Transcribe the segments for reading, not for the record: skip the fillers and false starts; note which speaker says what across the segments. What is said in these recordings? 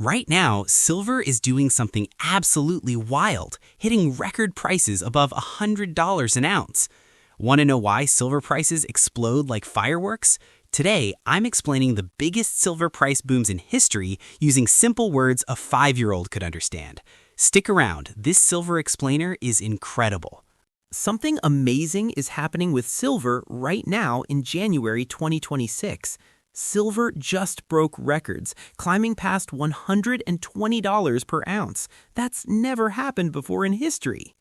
Speaker 1: Right now, silver is doing something absolutely wild, hitting record prices above $100 an ounce. Want to know why silver prices explode like fireworks? Today, I'm explaining the biggest silver price booms in history using simple words a 5-year-old could understand. Stick around, this silver explainer is incredible.
Speaker 2: Something amazing is happening with silver right now in January 2026. Silver just broke records, climbing past $120 per ounce. That's never happened before in history.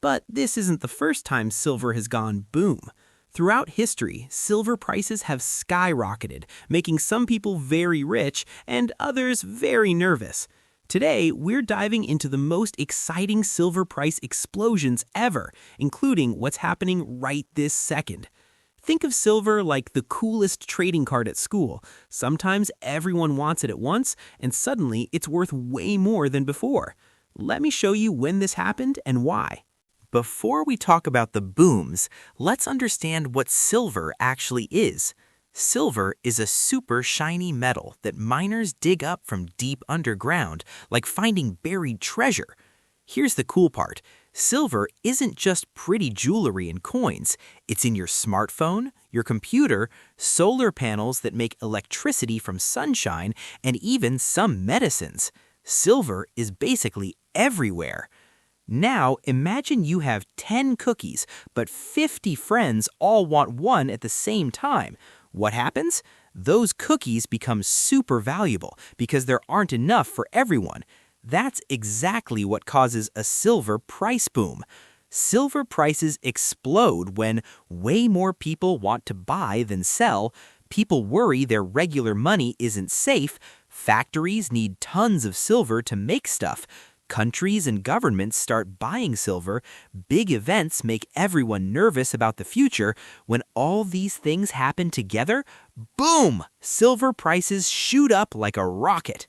Speaker 2: But this isn't the first time silver has gone boom. Throughout history, silver prices have skyrocketed, making some people very rich and others very nervous. Today, we're diving into the most exciting silver price explosions ever, including what's happening right this second. Think of silver like the coolest trading card at school. Sometimes everyone wants it at once, and suddenly it's worth way more than before. Let me show you when this happened and why. Before we talk about the booms, let's understand what silver actually is. Silver is a super shiny metal that miners dig up from deep underground, like finding buried treasure. Here's the cool part. Silver isn't just pretty jewelry and coins. It's in your smartphone, your computer, solar panels that make electricity from sunshine, and even some medicines. Silver is basically everywhere. Now, imagine you have 10 cookies, but 50 friends all want one at the same time. What happens? Those cookies become super valuable because there aren't enough for everyone. That's exactly what causes a silver price boom. Silver prices explode when way more people want to buy than sell, people worry their regular money isn't safe, factories need tons of silver to make stuff, countries and governments start buying silver, big events make everyone nervous about the future. When all these things happen together, boom! Silver prices shoot up like a rocket.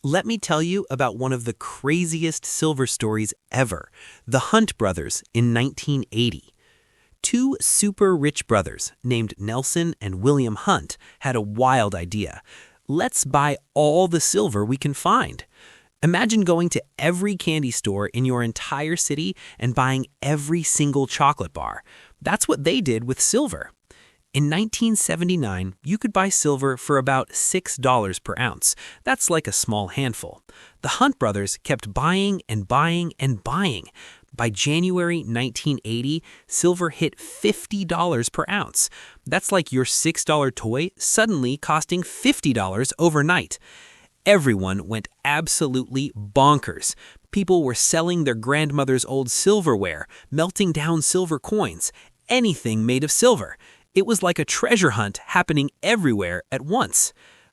Speaker 2: Let me tell you about one of the craziest silver stories ever, the Hunt brothers in 1980. Two super rich brothers named Nelson and William Hunt had a wild idea. Let's buy all the silver we can find. Imagine going to every candy store in your entire city and buying every single chocolate bar. That's what they did with silver. In 1979, you could buy silver for about $6 per ounce. That's like a small handful. The Hunt brothers kept buying and buying and buying. By January 1980, silver hit $50 per ounce. That's like your $6 toy suddenly costing $50 overnight. Everyone went absolutely bonkers. People were selling their grandmother's old silverware, melting down silver coins, anything made of silver. It was like a treasure hunt happening everywhere at once.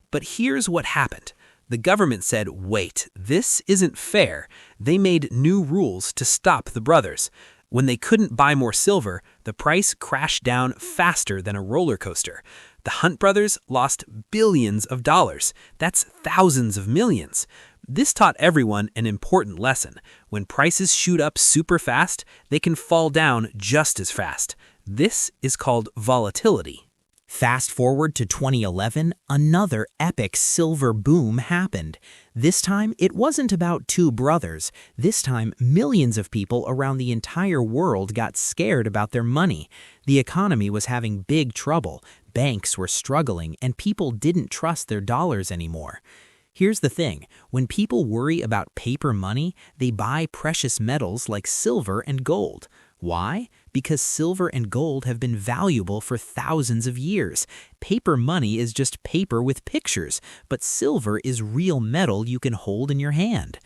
Speaker 2: But here's what happened. The government said, wait, this isn't fair. They made new rules to stop the brothers. When they couldn't buy more silver, the price crashed down faster than a roller coaster. The Hunt brothers lost billions of dollars. That's thousands of millions. This taught everyone an important lesson. When prices shoot up super fast, they can fall down just as fast. This is called volatility.
Speaker 3: Fast forward to 2011, another epic silver boom happened. This time, it wasn't about two brothers. This time, millions of people around the entire world got scared about their money. The economy was having big trouble, banks were struggling, and people didn't trust their dollars anymore. Here's the thing, when people worry about paper money, they buy precious metals like silver and gold. Why? Because silver and gold have been valuable for thousands of years. Paper money is just paper with pictures, but silver is real metal you can hold in your hand.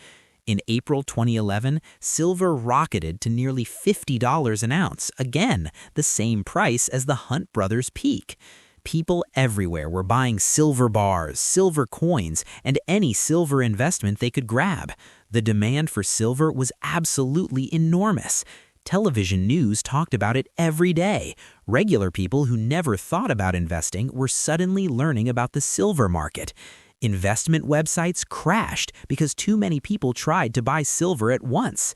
Speaker 3: In April 2011, silver rocketed to nearly $50 an ounce, again, the same price as the Hunt brothers' peak. People everywhere were buying silver bars, silver coins, and any silver investment they could grab. The demand for silver was absolutely enormous. Television news talked about it every day. Regular people who never thought about investing were suddenly learning about the silver market. Investment websites crashed because too many people tried to buy silver at once.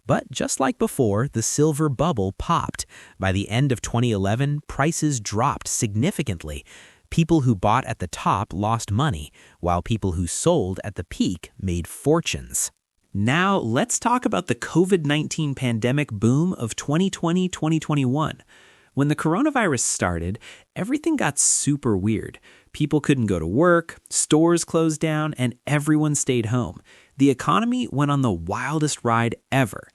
Speaker 3: But just like before, the silver bubble popped. By the end of 2011, prices dropped significantly. People who bought at the top lost money, while people who sold at the peak made fortunes.
Speaker 2: Now, let's talk about the COVID-19 pandemic boom of 2020-2021. When the coronavirus started, everything got super weird. People couldn't go to work, stores closed down, and everyone stayed home. The economy went on the wildest ride ever.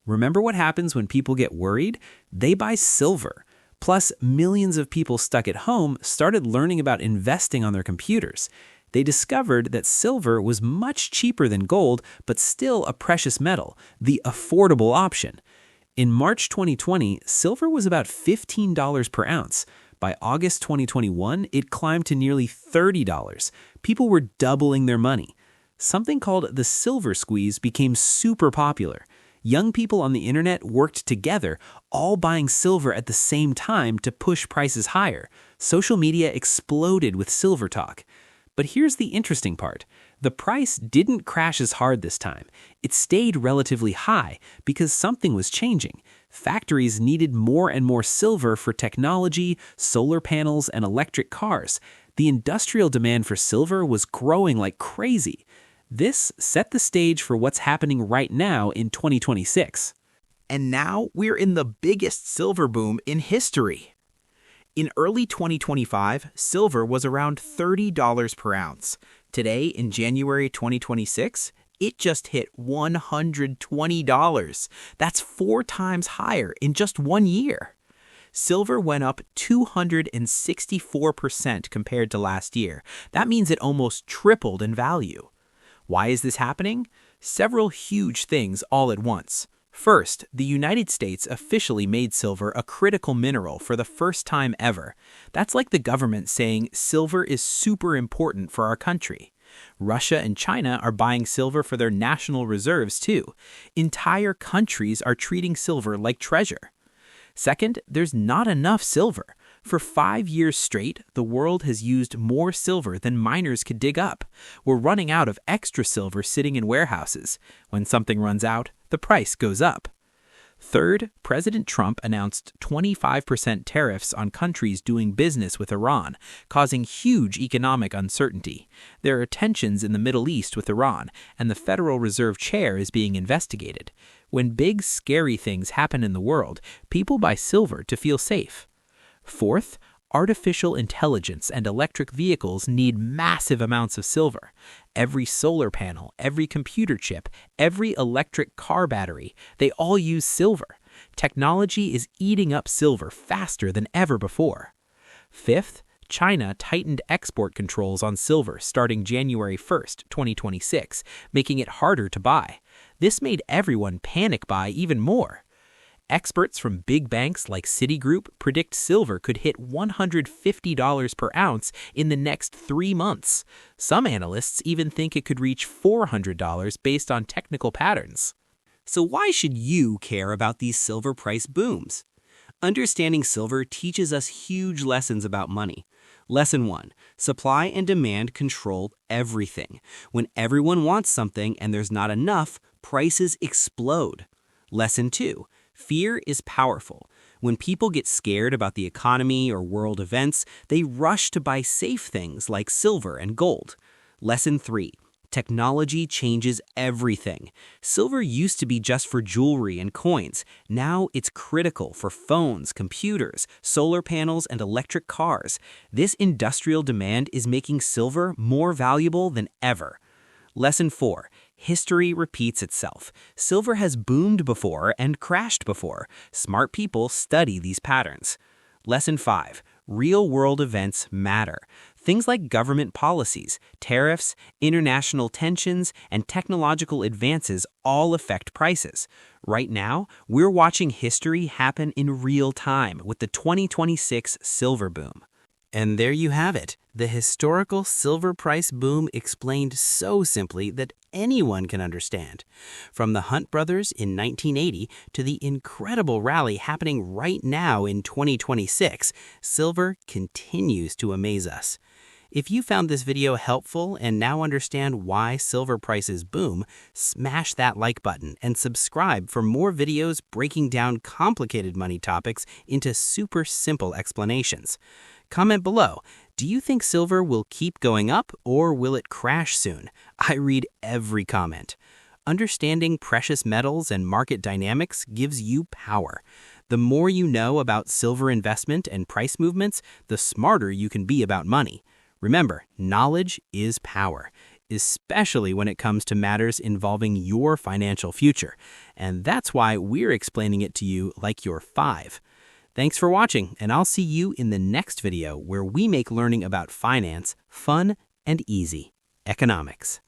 Speaker 2: Remember what happens when people get worried? They buy silver. Plus, millions of people stuck at home started learning about investing on their computers. They discovered that silver was much cheaper than gold, but still a precious metal, the affordable option. In March 2020, silver was about $15 per ounce. By August 2021, it climbed to nearly $30. People were doubling their money. Something called the silver squeeze became super popular. Young people on the internet worked together, all buying silver at the same time to push prices higher. Social media exploded with silver talk. But here's the interesting part. The price didn't crash as hard this time. It stayed relatively high because something was changing. Factories needed more and more silver for technology, solar panels, and electric cars. The industrial demand for silver was growing like crazy. This set the stage for what's happening right now in 2026.
Speaker 3: And now we're in the biggest silver boom in history. In early 2025, silver was around $30 per ounce. Today, in January 2026, it just hit $120. That's 4 times higher in just 1 year. Silver went up 264% compared to last year. That means it almost tripled in value. Why is this happening? Several huge things all at once. First, the United States officially made silver a critical mineral for the first time ever. That's like the government saying silver is super important for our country. Russia and China are buying silver for their national reserves too. Entire countries are treating silver like treasure. Second, there's not enough silver. For 5 years straight, the world has used more silver than miners could dig up. We're running out of extra silver sitting in warehouses. When something runs out, the price goes up. Third, President Trump announced 25% tariffs on countries doing business with Iran, causing huge economic uncertainty. There are tensions in the Middle East with Iran, and the Federal Reserve Chair is being investigated. When big, scary things happen in the world, people buy silver to feel safe. Fourth, artificial intelligence and electric vehicles need massive amounts of silver. Every solar panel, every computer chip, every electric car battery, they all use silver. Technology is eating up silver faster than ever before. Fifth, China tightened export controls on silver starting January 1st, 2026, making it harder to buy. This made everyone panic buy even more. Experts from big banks like Citigroup predict silver could hit $150 per ounce in the next 3 months. Some analysts even think it could reach $400 based on technical patterns.
Speaker 1: So why should you care about these silver price booms? Understanding silver teaches us huge lessons about money. Lesson 1. Supply and demand control everything. When everyone wants something and there's not enough, prices explode. Lesson 2. Fear is powerful. When people get scared about the economy or world events, they rush to buy safe things like silver and gold. Lesson 3. Technology changes everything. Silver used to be just for jewelry and coins. Now it's critical for phones, computers, solar panels, and electric cars. This industrial demand is making silver more valuable than ever. Lesson 4. History repeats itself. Silver has boomed before and crashed before. Smart people study these patterns. Lesson 5. Real-world events matter. Things like government policies, tariffs, international tensions, and technological advances all affect prices. Right now, we're watching history happen in real time with the 2026 silver boom. And there you have it, the historical silver price boom explained so simply that anyone can understand. From the Hunt brothers in 1980 to the incredible rally happening right now in 2026, silver continues to amaze us. If you found this video helpful and now understand why silver prices boom, smash that like button and subscribe for more videos breaking down complicated money topics into super simple explanations. Comment below. Do you think silver will keep going up or will it crash soon? I read every comment. Understanding precious metals and market dynamics gives you power. The more you know about silver investment and price movements, the smarter you can be about money. Remember, knowledge is power, especially when it comes to matters involving your financial future. And that's why we're explaining it to you like you're 5. Thanks for watching, and I'll see you in the next video where we make learning about finance fun and easy. Economics.